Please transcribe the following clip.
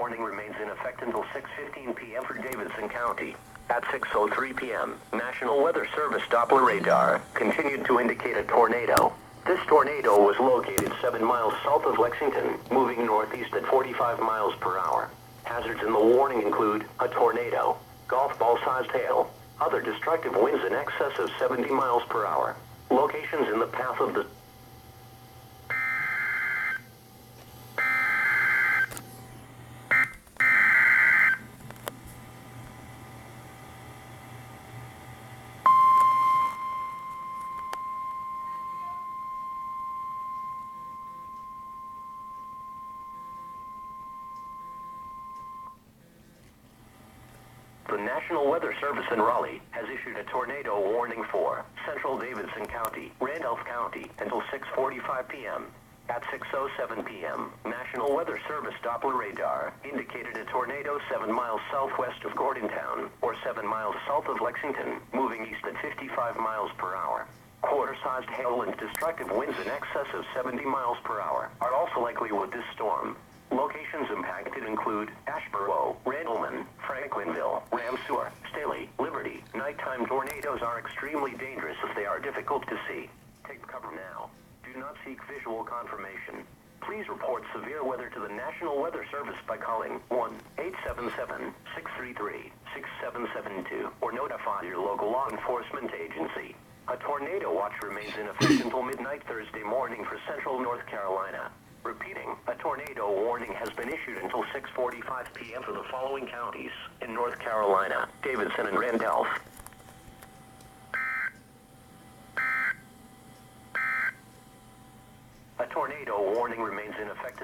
warning remains in effect until 6:15 p.m. for Davidson County. At 6:03 p.m., National Weather Service Doppler radar continued to indicate a tornado. This tornado was located 7 miles south of Lexington, moving northeast at 45 miles per hour. Hazards in the warning include a tornado, golf ball-sized hail, other destructive winds in excess of 70 miles per hour. Locations in the path of the The National Weather Service in Raleigh has issued a tornado warning for central Davidson County, Randolph County until 6:45 p.m. At 6:07 p.m., National Weather Service Doppler radar indicated a tornado 7 miles southwest of Gordontown, or 7 miles south of Lexington, moving east at 55 miles per hour. Quarter-sized hail and destructive winds in excess of 70 miles per hour are also likely with this storm. Locations impacted include Asheboro, Randleman, Franklinville, Ramseur, Staley, Liberty. Nighttime tornadoes are extremely dangerous if they are difficult to see. Take cover now. Do not seek visual confirmation. Please report severe weather to the National Weather Service by calling 1-877-633-6772 or notify your local law enforcement agency. A tornado watch remains in effect until midnight Thursday morning for central North Carolina. Repeating, a tornado warning has been issued until 6:45 p.m. for the following counties in North Carolina: Davidson and Randolph. A tornado warning remains in effect